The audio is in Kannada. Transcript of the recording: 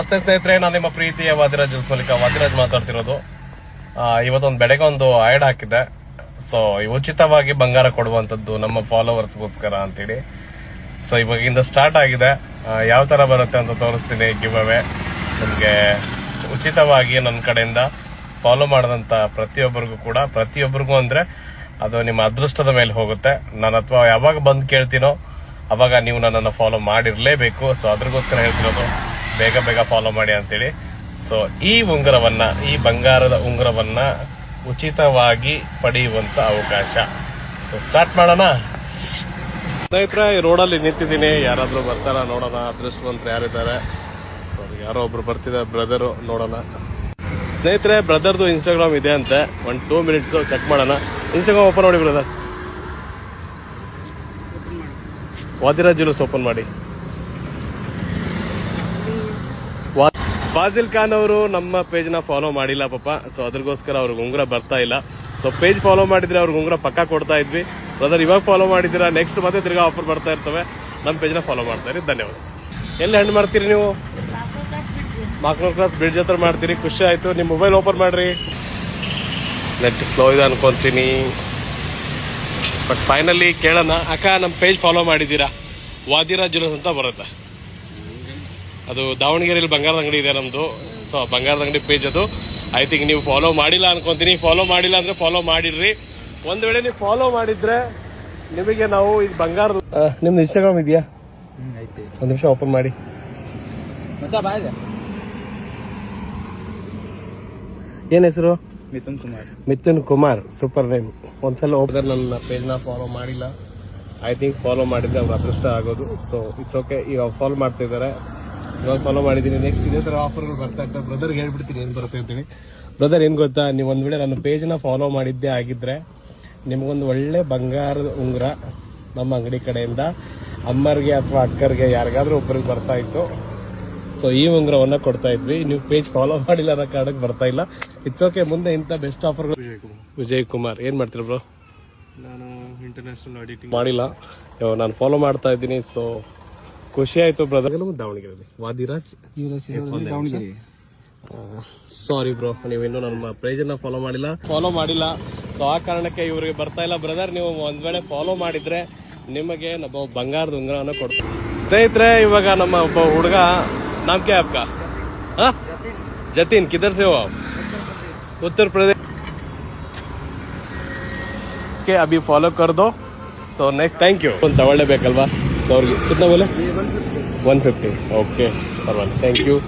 ನಮಸ್ತೆ ಸ್ನೇಹಿತರೆ, ನಾನು ನಿಮ್ಮ ಪ್ರೀತಿಯ ವಾದಿರಾಜ್ ಮಲ್ಲಿಕ ವಾದಿರಾಜ್ ಮಾತಾಡ್ತಿರೋದು. ಇವತ್ತೊಂದು ಬೆಳಗ್ಗೆ ಒಂದು ಆಡ್ ಹಾಕಿದ್ದೆ. ಸೊ ಉಚಿತವಾಗಿ ಬಂಗಾರ ಕೊಡುವಂತದ್ದು ನಮ್ಮ ಫಾಲೋವರ್ಸ್ಗೋಸ್ಕರ ಅಂತೇಳಿ. ಸೊ ಇವಾಗಿಂದ ಸ್ಟಾರ್ಟ್ ಆಗಿದೆ. ಯಾವ ತರ ಬರುತ್ತೆ ಅಂತ ತೋರಿಸ್ತೀನಿ. ಗಿವ್ ಅವೇ ನಿಮ್ಗೆ ಉಚಿತವಾಗಿ ನನ್ನ ಕಡೆಯಿಂದ ಫಾಲೋ ಮಾಡಿದಂತ ಪ್ರತಿಯೊಬ್ಬರಿಗೂ ಅಂದ್ರೆ ಅದು ನಿಮ್ಮ ಅದೃಷ್ಟದ ಮೇಲೆ ಹೋಗುತ್ತೆ. ನಾನು ಅಥವಾ ಯಾವಾಗ ಬಂದು ಕೇಳ್ತೀನೋ ಅವಾಗ ನೀವು ನನ್ನನ್ನು ಫಾಲೋ ಮಾಡಿರ್ಲೇಬೇಕು. ಸೊ ಅದ್ರಗೋಸ್ಕರ ಹೇಳ್ತಿರೋದು, ಬೇಗ ಫಾಲೋ ಮಾಡಿ ಅಂತೇಳಿ. ಸೊ ಈ ಬಂಗಾರದ ಉಂಗುರವನ್ನ ಉಚಿತವಾಗಿ ಪಡೆಯುವಂತ ಅವಕಾಶ. ಸೊ ಸ್ಟಾರ್ಟ್ ಮಾಡೋಣ ಸ್ನೇಹಿತರೆ. ರೋಡಲ್ಲಿ ನಿಂತಿದ್ದೀನಿ, ಯಾರಾದ್ರೂ ಬರ್ತಾರ ನೋಡೋಣ. ಅದೃಷ್ಟವಂತರು ಯಾರಿದ್ದಾರೆ? ಯಾರೋ ಒಬ್ರು ಬರ್ತಿದ್ದಾರೆ, ಬ್ರದರು. ನೋಡೋಣ ಸ್ನೇಹಿತರೆ. ಬ್ರದರ್ದು ಇನ್ಸ್ಟಾಗ್ರಾಮ್ ಇದೆ ಅಂತೆ. 2 ಮಿನಿಟ್ಸ್ ಚೆಕ್ ಮಾಡೋಣ. ಇನ್ಸ್ಟಾಗ್ರಾಮ್ ಓಪನ್ ಮಾಡಿ ಬ್ರದರ್. ವಾದಿರಾಜ್ ಜ್ಯುವೆಲರ್ಸ್ ಓಪನ್ ಮಾಡಿ. ಫಾಜಿಲ್ ಖಾನ್ ಅವರು ನಮ್ಮ ಪೇಜ್ ನ ಫಾಲೋ ಮಾಡಿಲ್ಲ ಪಾಪ. ಸೊ ಅದ್ರಗೋಸ್ಕರ ಅವ್ರಿಗೆ ಉಂಗುರ ಬರ್ತಾ ಇಲ್ಲ. ಸೊ ಪೇಜ್ ಫಾಲೋ ಮಾಡಿದ್ರೆ ಅವ್ರಿಗೆ ಉಂಗುರ ಪಕ್ಕ ಕೊಡ್ತಾ ಇದ್ವಿ. ಬ್ರದರ್ ಇವಾಗ ಫಾಲೋ ಮಾಡಿದಿರಾ, ನೆಕ್ಸ್ಟ್ ಮತ್ತೆ ತಿರ್ಗಾ ಆಫರ್ ಬರ್ತಾ ಇರ್ತವೆ. ನಮ್ಮ ಪೇಜ್ ನ ಫಾಲೋ ಮಾಡ್ತಾ ಇರಿ. ಧನ್ಯವಾದ. ಎಲ್ಲಿ ಹಣ್ಣು ಮಾಡ್ತೀರಿ ನೀವು? ಮಾಕ್ನೂರ್ ಕ್ರಾಸ್ ಬ್ರಿಡ್ಜ್ ಹತ್ರ ಮಾಡ್ತೀರಿ. ಖುಷಿ ಆಯ್ತು. ನಿಮ್ಮ ಮೊಬೈಲ್ ಓಪನ್ ಮಾಡ್ರಿ. ನೆಟ್ ಸ್ಲೋ ಇದೆ ಅನ್ಕೊಂತೀನಿ, ಬಟ್ ಫೈನಲಿ ಕೇಳೋಣ. ಅಕ್ಕ, ನಮ್ಮ ಪೇಜ್ ಫಾಲೋ ಮಾಡಿದ್ದೀರಾ? ವಾದಿರಾಜ್ ಜ್ಯುವೆಲರ್ಸ್ ಅಂತ ಬರುತ್ತೆ. ಅದು ದಾವಣಗೆರೆಯಲ್ಲಿ ಬಂಗಾರದ ಅಂಗಡಿ ಇದೆ ನಮ್ದು. ಸೊ ಬಂಗಾರದ ಅಂಗಡಿ ಪೇಜ್ ಅದು. ಐ ಥಿಂಕ್ ನೀವು ಫಾಲೋ ಮಾಡಿಲ್ಲ ಅನ್ಕೊಂತೀನಿ. ಫಾಲೋ ಮಾಡಿಲ್ಲ ಅಂದ್ರೆ ಫಾಲೋ ಮಾಡಿಡ್ರಿ. ಒಂದ್ ವೇಳೆ ನೀವು ಫಾಲೋ ಮಾಡಿದ್ರೆ ನಿಮಗೆ ನಾವು ಇದು ಬಂಗಾರದ ನಿಮ್ದು ಇನ್ಸ್ಟಾಗ್ರಾಮ್ ಇದೆಯಾ? ಒಂದ್ ನಿಮಿಷ ಓಪನ್ ಮಾಡಿ. ಏನ್ ಹೆಸರು? ಮಿಥುನ್ ಕುಮಾರ್. Super name. ಒಂದ್ಸಲ ಹೋದ್ರೆ ನನ್ನ ಪೇಜ್ ನ ಫಾಲೋ ಮಾಡಿಲ್ಲ. ಐ ಥಿಂಕ್ ಫಾಲೋ ಮಾಡಿದ್ರೆ ಅವ್ರ ಅದೃಷ್ಟ ಆಗೋದು. So it's okay. ಈಗ ಫಾಲೋ ಮಾಡ್ತಾ ಇದಾರೆ. ಇವಾಗ ಫಾಲೋ ಮಾಡಿದೀನಿ. ನೆಕ್ಸ್ಟ್ ಇದೇ ತರ ಆಫರ್ಗಳು ಬರ್ತಾ ಇರ್ತವೆ. ಬ್ರದರ್ಗೆ ಹೇಳ್ಬಿಡ್ತೀನಿ ಏನ್ ಬರುತ್ತೆ ಅಂತೇಳಿ. ಬ್ರದರ್ ಏನ್ ಗೊತ್ತಾ, ನೀವು ಒಂದ್ ವೇಳೆ ನನ್ನ ಪೇಜ್ ನ ಫಾಲೋ ಮಾಡಿದ್ದೇ ಆಗಿದ್ರೆ ನಿಮ್ಗೊಂದು ಒಳ್ಳೆ ಬಂಗಾರದ ಉಂಗುರ ನಮ್ಮ ಅಂಗಡಿ ಕಡೆಯಿಂದ ಅಮ್ಮರಿಗೆ ಅಥವಾ ಅಕ್ಕರಿಗೆ ಯಾರಿಗಾದ್ರೂ ಒಬ್ಬರಿಗೆ ಬರ್ತಾ ಇತ್ತು. ಸೊ ಈ ಉಂಗುರವನ್ನ ಕೊಡ್ತಾ ಇದ್ವಿ. ನೀವು ಪೇಜ್ ಫಾಲೋ ಮಾಡಿಲ್ಲ ಅನ್ನೋ ಕಾರಣಕ್ಕೆ ಬರ್ತಾ ಇಲ್ಲ. It's okay. ಮುಂದೆ ಇಂಥ ಬೆಸ್ಟ್ ಆಫರ್. ವಿಜಯ್ ಕುಮಾರ್ ಏನ್ ಮಾಡ್ತೀರ ಬ್ರೋ? ನಾನು ಇಂಟರ್ನ್ಯಾಷನಲ್ ಆಡಿಟಿಂಗ್ ಮಾಡಿಲ್ಲ, ನಾನು ಫಾಲೋ ಮಾಡ್ತಾ ಇದ್ದೀನಿ. ಸೊ ಖುಷಿ ಆಯ್ತು ಬ್ರದರ್. ದಾವಣಗೆರೆ ವಾದಿರಾಜ್ ದಾವಣಗೆರೆ. ಸಾರಿ ಬ್ರೋ, ನೀವಿನ್ನೂ ನಮ್ಮ ಪೇಜ್ ನ ಫಾಲೋ ಮಾಡಿಲ್ಲ. ಸೊ ಆ ಕಾರಣಕ್ಕೆ ಇವ್ರಿಗೆ ಬರ್ತಾ ಇಲ್ಲ. ಬ್ರದರ್, ನೀವು ಒಂದ್ ವೇಳೆ ಫಾಲೋ ಮಾಡಿದ್ರೆ ನಿಮಗೆ ನಮ್ಮ ಬಂಗಾರದ ಉಂಗುರವನ್ನು ಕೊಡ್ತೀವಿ. ಸ್ನೇಹಿತರೆ, ಇವಾಗ ನಮ್ಮ ಒಬ್ಬ ಹುಡುಗ, नाम क्या है आपका? जतिन. किधर से हो आप? उत्तर प्रदेश के. अभी फॉलो कर दो. So next thank you. तवड़े बेकल्वा. कितना बोले? 150. Okay, thank you.